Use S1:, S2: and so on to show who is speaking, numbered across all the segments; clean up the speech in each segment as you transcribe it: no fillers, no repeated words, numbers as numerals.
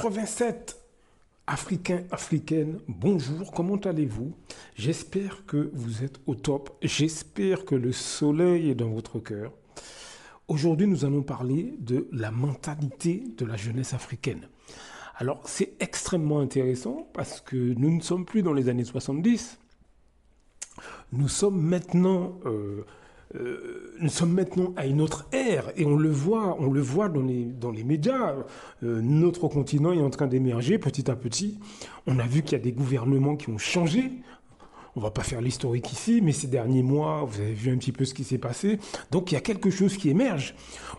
S1: 87 Africains, Africaines, bonjour, comment allez-vous? J'espère que vous êtes au top, j'espère que le soleil est dans votre cœur. Aujourd'hui, nous allons parler de la mentalité de la jeunesse africaine. Alors, c'est extrêmement intéressant parce que nous ne sommes plus dans les années 70. Nous sommes maintenant à une autre ère et on le voit dans les médias. Notre continent est en train d'émerger petit à petit. On a vu qu'il y a des gouvernements qui ont changé. On ne va pas faire l'historique ici, mais ces derniers mois, vous avez vu un petit peu ce qui s'est passé. Donc il y a quelque chose qui émerge.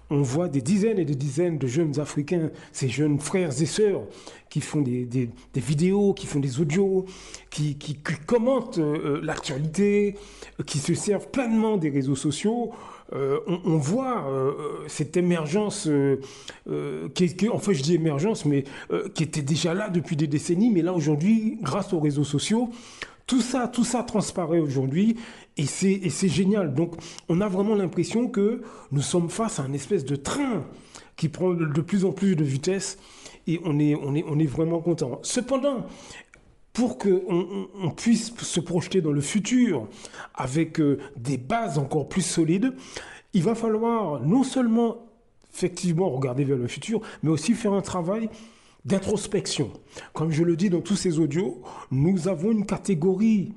S1: On voit des dizaines et des dizaines de jeunes Africains, ces jeunes frères et sœurs, qui font des vidéos, qui font des audios, qui commentent l'actualité, qui se servent pleinement des réseaux sociaux. On voit cette émergence, enfin je dis émergence, mais qui était déjà là depuis des décennies, mais là aujourd'hui, grâce aux réseaux sociaux, tout ça transparaît aujourd'hui et c'est génial. Donc, on a vraiment l'impression que nous sommes face à un espèce de train qui prend de plus en plus de vitesse et on est vraiment content. Cependant, pour qu'on puisse se projeter dans le futur avec des bases encore plus solides, il va falloir non seulement effectivement regarder vers le futur, mais aussi faire un travail d'introspection. Comme je le dis dans tous ces audios, nous avons une catégorie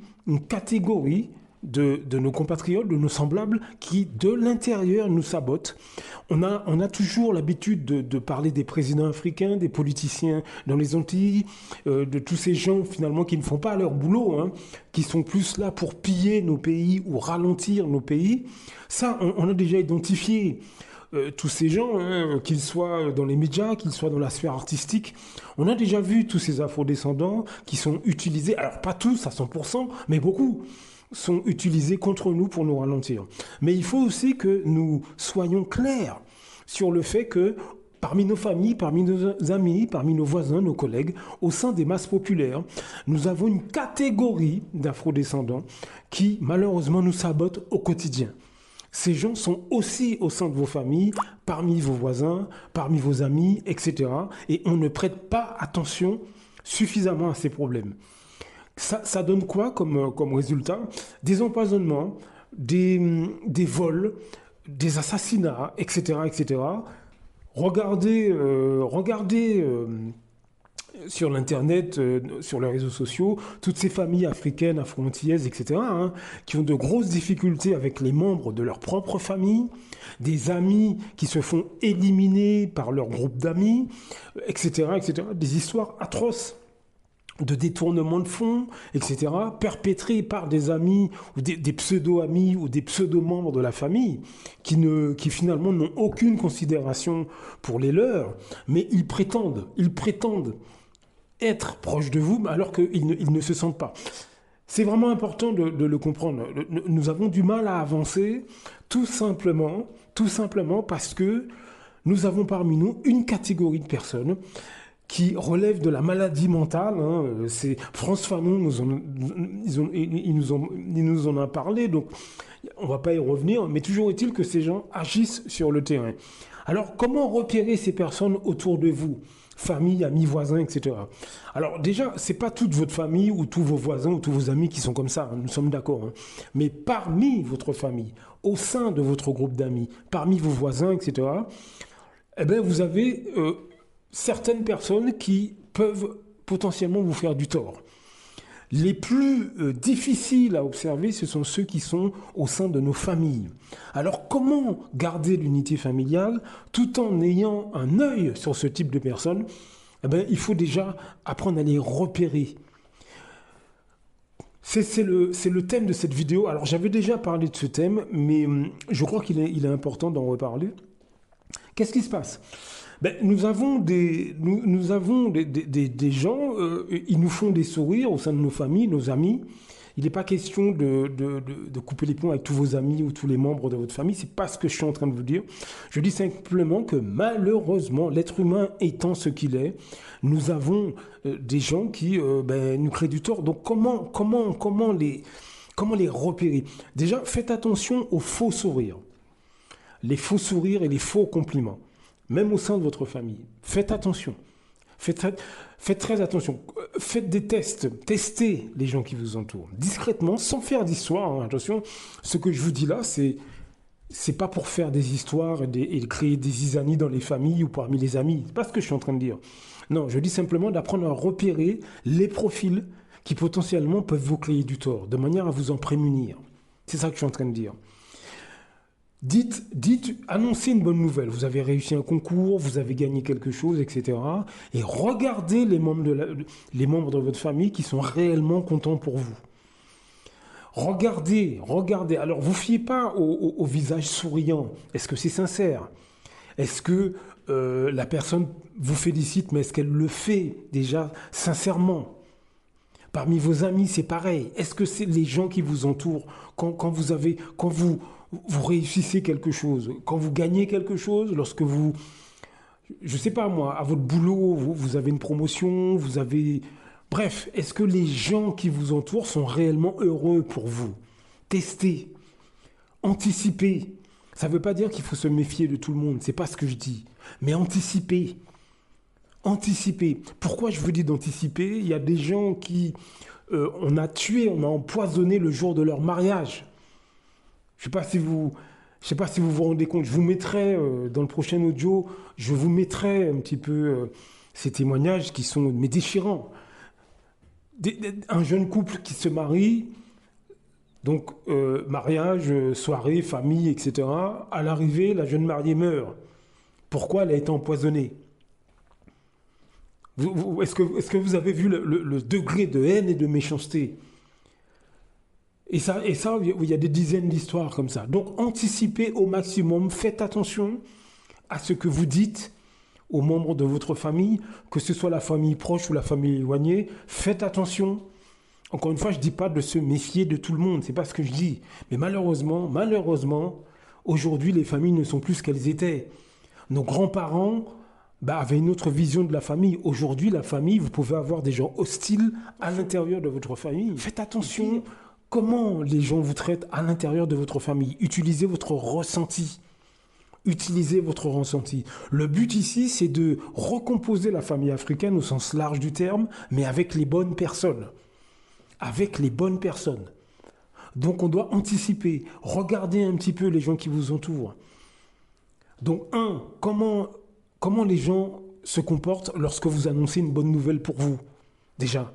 S1: de nos compatriotes, de nos semblables, qui de l'intérieur nous sabotent. On a toujours l'habitude de parler des présidents africains, des politiciens dans les Antilles, de tous ces gens finalement qui ne font pas leur boulot, qui sont plus là pour piller nos pays ou ralentir nos pays. Ça, on a déjà identifié. Tous ces gens, qu'ils soient dans les médias, qu'ils soient dans la sphère artistique, on a déjà vu tous ces afrodescendants qui sont utilisés, alors pas tous à 100%, mais beaucoup sont utilisés contre nous pour nous ralentir. Mais il faut aussi que nous soyons clairs sur le fait que parmi nos familles, parmi nos amis, parmi nos voisins, nos collègues, au sein des masses populaires, nous avons une catégorie d'afrodescendants qui malheureusement nous sabotent au quotidien. Ces gens sont aussi au sein de vos familles, parmi vos voisins, parmi vos amis, etc. Et on ne prête pas attention suffisamment à ces problèmes. Ça donne quoi comme résultat? Des empoisonnements, des vols, des assassinats, etc. etc. Regardez sur l'internet, sur les réseaux sociaux, toutes ces familles africaines, afro-antillaises, etc., qui ont de grosses difficultés avec les membres de leur propre famille, des amis qui se font éliminer par leur groupe d'amis, etc., etc., des histoires atroces de détournement de fonds, etc., perpétrés par des amis ou des pseudo-amis ou des pseudo-membres de la famille qui finalement n'ont aucune considération pour les leurs, mais ils prétendent être proches de vous alors qu'ils ne se sentent pas. C'est vraiment important de le comprendre. Nous avons du mal à avancer tout simplement parce que nous avons parmi nous une catégorie de personnes qui relèvent de la maladie mentale. C'est France Fanon, il nous en a parlé, donc on ne va pas y revenir, mais toujours est-il que ces gens agissent sur le terrain. Alors, comment repérer ces personnes autour de vous? Famille, amis, voisins, etc. Alors déjà, c'est pas toute votre famille ou tous vos voisins ou tous vos amis qui sont comme ça, nous sommes d'accord. Mais parmi votre famille, au sein de votre groupe d'amis, parmi vos voisins, etc., eh bien, vous avez certaines personnes qui peuvent potentiellement vous faire du tort. Les plus difficiles à observer, ce sont ceux qui sont au sein de nos familles. Alors, comment garder l'unité familiale tout en ayant un œil sur ce type de personnes? Eh bien, il faut déjà apprendre à les repérer. C'est le thème de cette vidéo. Alors, j'avais déjà parlé de ce thème, mais je crois qu'il est important d'en reparler. Qu'est-ce qui se passe? Nous avons des gens, ils nous font des sourires au sein de nos familles, nos amis. Il n'est pas question de couper les ponts avec tous vos amis ou tous les membres de votre famille. C'est pas ce que je suis en train de vous dire. Je dis simplement que malheureusement, l'être humain étant ce qu'il est, nous avons des gens qui nous créent du tort. Donc comment les repérer? Déjà, faites attention aux faux sourires. Les faux sourires et les faux compliments. Même au sein de votre famille. Faites attention. Faites très, faites très attention. Faites des tests. Testez les gens qui vous entourent. Discrètement, sans faire d'histoire, hein. Attention, ce que je vous dis là, c'est pas pour faire des histoires et créer des zizanies dans les familles ou parmi les amis. C'est pas ce que je suis en train de dire. Non, je dis simplement d'apprendre à repérer les profils qui potentiellement peuvent vous créer du tort, de manière à vous en prémunir. C'est ça que je suis en train de dire. Annoncez une bonne nouvelle. Vous avez réussi un concours, vous avez gagné quelque chose, etc. Et regardez les membres de votre famille qui sont réellement contents pour vous. Regardez, regardez. Alors, vous ne fiez pas au visage souriant. Est-ce que c'est sincère? Est-ce que la personne vous félicite, mais est-ce qu'elle le fait déjà sincèrement? Parmi vos amis, c'est pareil. Est-ce que c'est les gens qui vous entourent quand vous réussissez quelque chose, quand vous gagnez quelque chose, lorsque vous, je sais pas moi, à votre boulot, vous avez une promotion, vous avez... Bref, est-ce que les gens qui vous entourent sont réellement heureux pour vous? Testez, anticipez. Ça ne veut pas dire qu'il faut se méfier de tout le monde, c'est pas ce que je dis. Mais anticipez. Anticiper. Pourquoi je vous dis d'anticiper? Il y a des gens qui, on a tué, on a empoisonné le jour de leur mariage. Je sais pas si vous, je sais pas si vous vous rendez compte. Je vous mettrai dans le prochain audio, je vous mettrai un petit peu ces témoignages qui sont mais déchirants. Un jeune couple qui se marie, donc mariage, soirée, famille, etc. À l'arrivée, la jeune mariée meurt. Pourquoi elle a été empoisonnée? Est-ce que vous avez vu le degré de haine et de méchanceté? Et ça, il y a des dizaines d'histoires comme ça. Donc, anticipez au maximum, faites attention à ce que vous dites aux membres de votre famille, que ce soit la famille proche ou la famille éloignée. Faites attention. Encore une fois, je ne dis pas de se méfier de tout le monde, c'est pas ce que je dis. Mais malheureusement, aujourd'hui, les familles ne sont plus ce qu'elles étaient. Nos grands-parents avaient une autre vision de la famille. Aujourd'hui, la famille, vous pouvez avoir des gens hostiles à l'intérieur de votre famille. Faites attention comment les gens vous traitent à l'intérieur de votre famille. Utilisez votre ressenti. Utilisez votre ressenti. Le but ici, c'est de recomposer la famille africaine au sens large du terme, mais avec les bonnes personnes. Avec les bonnes personnes. Donc on doit anticiper, regarder un petit peu les gens qui vous entourent. Donc comment les gens se comportent lorsque vous annoncez une bonne nouvelle pour vous? Déjà,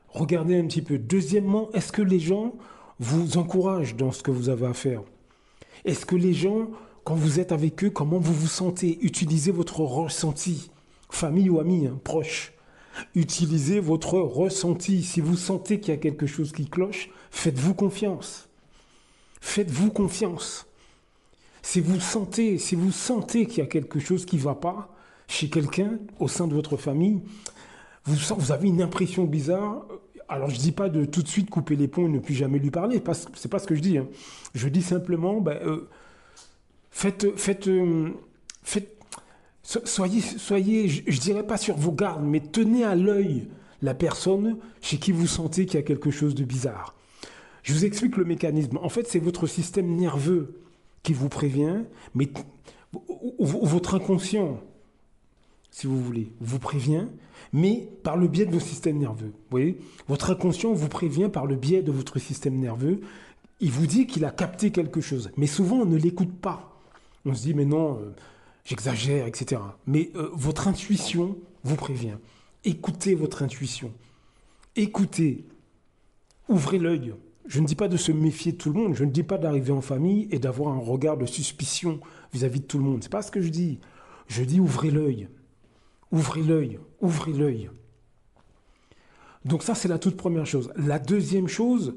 S1: regardez un petit peu. Deuxièmement, est-ce que les gens vous encouragent dans ce que vous avez à faire? Est-ce que les gens, quand vous êtes avec eux, comment vous vous sentez? Utilisez votre ressenti, famille ou amis, proches. Utilisez votre ressenti. Si vous sentez qu'il y a quelque chose qui cloche, faites-vous confiance. Faites-vous confiance. Si vous sentez qu'il y a quelque chose qui ne va pas chez quelqu'un au sein de votre famille, vous avez une impression bizarre. Alors je ne dis pas de tout de suite couper les ponts et ne plus jamais lui parler. Ce n'est pas ce que je dis. Hein. Je dis simplement, soyez, je dirais pas sur vos gardes, mais tenez à l'œil la personne chez qui vous sentez qu'il y a quelque chose de bizarre. Je vous explique le mécanisme. En fait, c'est votre système nerveux qui vous prévient, mais votre inconscient, si vous voulez, vous prévient, mais par le biais de vos systèmes nerveux. Vous voyez, votre inconscient vous prévient par le biais de votre système nerveux. Il vous dit qu'il a capté quelque chose, mais souvent on ne l'écoute pas. On se dit mais non, j'exagère, etc. Mais votre intuition vous prévient. Écoutez votre intuition. Écoutez. Ouvrez l'œil. Je ne dis pas de se méfier de tout le monde. Je ne dis pas d'arriver en famille et d'avoir un regard de suspicion vis-à-vis de tout le monde. C'est pas ce que je dis. Je dis ouvrez l'œil. Ouvrez l'œil. Ouvrez l'œil. Donc ça, c'est la toute première chose. La deuxième chose,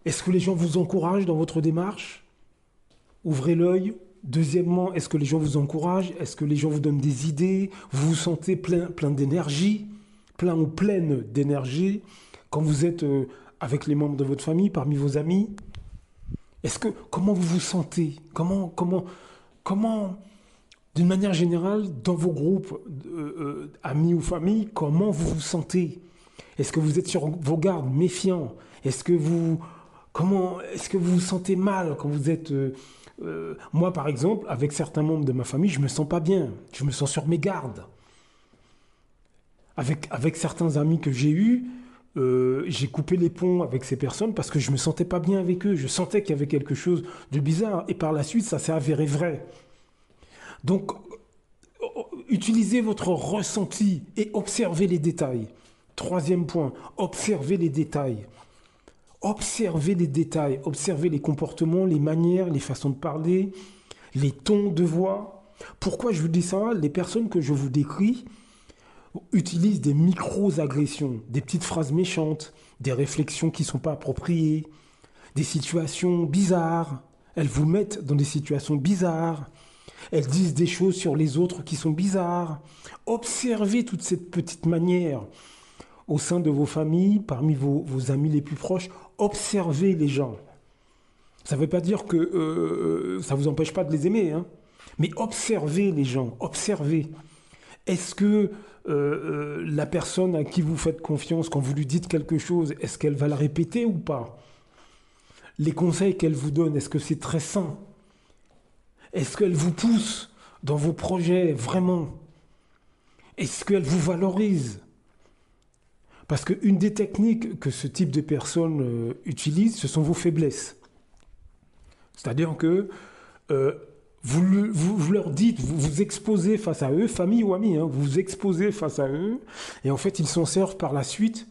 S1: est-ce que les gens vous encouragent dans votre démarche? Ouvrez l'œil. Deuxièmement, est-ce que les gens vous encouragent? Est-ce que les gens vous donnent des idées? Vous vous sentez plein d'énergie? Plein ou pleine d'énergie quand vous êtes avec les membres de votre famille, parmi vos amis? Comment vous vous sentez? Comment, d'une manière générale, dans vos groupes amis ou famille, comment vous vous sentez? Est-ce que vous êtes sur vos gardes, méfiants? Est-ce que vous vous sentez mal quand vous êtes... moi, par exemple, avec certains membres de ma famille, je me sens pas bien. Je me sens sur mes gardes. Avec certains amis que j'ai eus, j'ai coupé les ponts avec ces personnes parce que je me sentais pas bien avec eux. Je sentais qu'il y avait quelque chose de bizarre. Et par la suite, ça s'est avéré vrai. Donc, utilisez votre ressenti et observez les détails. Troisième point, observez les détails. Observez les détails, observez les comportements, les manières, les façons de parler, les tons de voix. Pourquoi je vous dis ça? Les personnes que je vous décris utilisent des micro-agressions, des petites phrases méchantes, des réflexions qui ne sont pas appropriées, des situations bizarres. Elles vous mettent dans des situations bizarres. Elles disent des choses sur les autres qui sont bizarres. Observez toute cette petite manière au sein de vos familles, parmi vos amis les plus proches. Observez les gens. Ça ne veut pas dire que ça ne vous empêche pas de les aimer, hein. Mais observez les gens, observez. Est-ce que la personne à qui vous faites confiance, quand vous lui dites quelque chose, est-ce qu'elle va le répéter ou pas? Les conseils qu'elle vous donne, est-ce que c'est très sain? Est-ce qu'elle vous pousse dans vos projets vraiment? Est-ce qu'elle vous valorise? Parce qu'une des techniques que ce type de personnes utilise, ce sont vos faiblesses. C'est-à-dire que vous leur dites, vous vous exposez face à eux, famille ou amis, hein, vous vous exposez face à eux, et en fait, ils s'en servent par la suite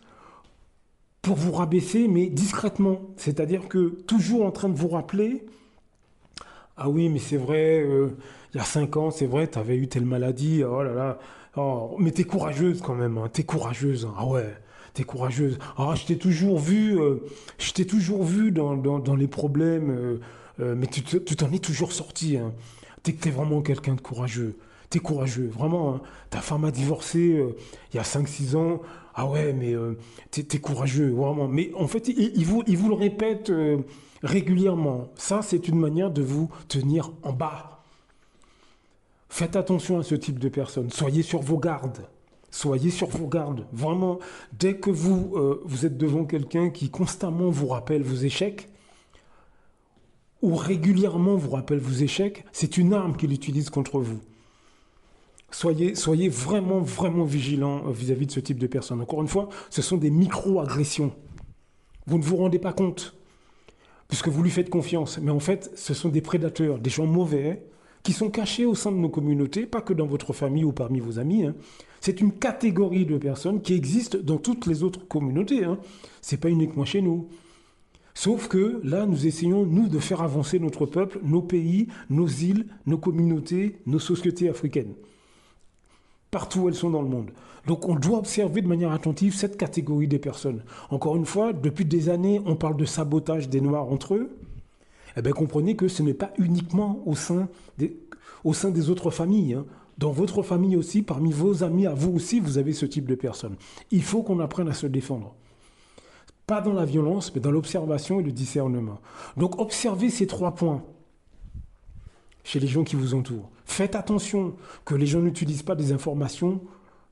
S1: pour vous rabaisser, mais discrètement. C'est-à-dire que toujours en train de vous rappeler, ah oui, mais c'est vrai, il y a 5 ans, c'est vrai, tu avais eu telle maladie, oh là là, oh, mais t'es courageuse quand même, hein, t'es courageuse, hein, ah ouais, t'es courageuse. Ah, je t'ai toujours vu dans les problèmes, mais tu t'en es toujours sorti, hein. T'es vraiment quelqu'un de courageux. T'es courageux, vraiment, hein. Ta femme a divorcé il y a 5 6 ans. Ah ouais, mais t'es courageux, vraiment. Mais en fait, il vous le répète régulièrement. Ça, c'est une manière de vous tenir en bas. Faites attention à ce type de personnes. Soyez sur vos gardes. Soyez sur vos gardes. Vraiment, dès que vous êtes devant quelqu'un qui constamment vous rappelle vos échecs, ou régulièrement vous rappelle vos échecs, c'est une arme qu'il utilise contre vous. Soyez vraiment, vraiment vigilants vis-à-vis de ce type de personnes. Encore une fois, ce sont des micro-agressions. Vous ne vous rendez pas compte, puisque vous lui faites confiance. Mais en fait, ce sont des prédateurs, des gens mauvais, qui sont cachés au sein de nos communautés, pas que dans votre famille ou parmi vos amis, hein. C'est une catégorie de personnes qui existe dans toutes les autres communautés, hein. Ce n'est pas uniquement chez nous. Sauf que là, nous essayons, nous, de faire avancer notre peuple, nos pays, nos îles, nos communautés, nos sociétés africaines. Partout où elles sont dans le monde. Donc on doit observer de manière attentive cette catégorie des personnes. Encore une fois, depuis des années, on parle de sabotage des Noirs entre eux. Eh bien, comprenez que ce n'est pas uniquement au sein des autres familles, hein. Dans votre famille aussi, parmi vos amis, à vous aussi, vous avez ce type de personnes. Il faut qu'on apprenne à se défendre. Pas dans la violence, mais dans l'observation et le discernement. Donc observez ces 3 points chez les gens qui vous entourent. Faites attention que les gens n'utilisent pas des informations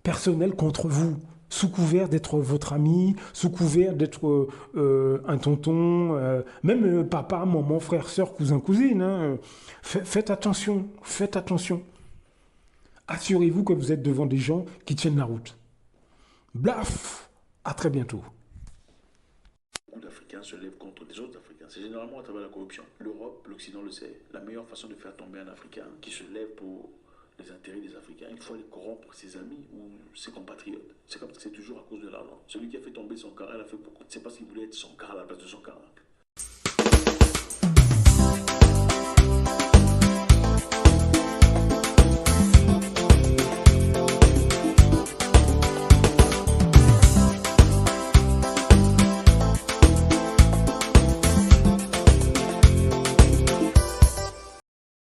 S1: personnelles contre vous, sous couvert d'être votre ami, sous couvert d'être un tonton, même papa, maman, frère, soeur, cousin, cousine, hein. Faites attention, faites attention. Assurez-vous que vous êtes devant des gens qui tiennent la route. Blaf! À très bientôt.
S2: Beaucoup d'Africains se lèvent contre des autres Africains. C'est généralement à travers la corruption. L'Europe, l'Occident le sait. La meilleure façon de faire tomber un Africain qui se lève pour les intérêts des Africains, il faut aller corrompre ses amis ou ses compatriotes. C'est comme ça que c'est toujours à cause de l'argent. Celui qui a fait tomber son car, il a fait pourquoi? C'est parce qu'il voulait être son car à la place de son car.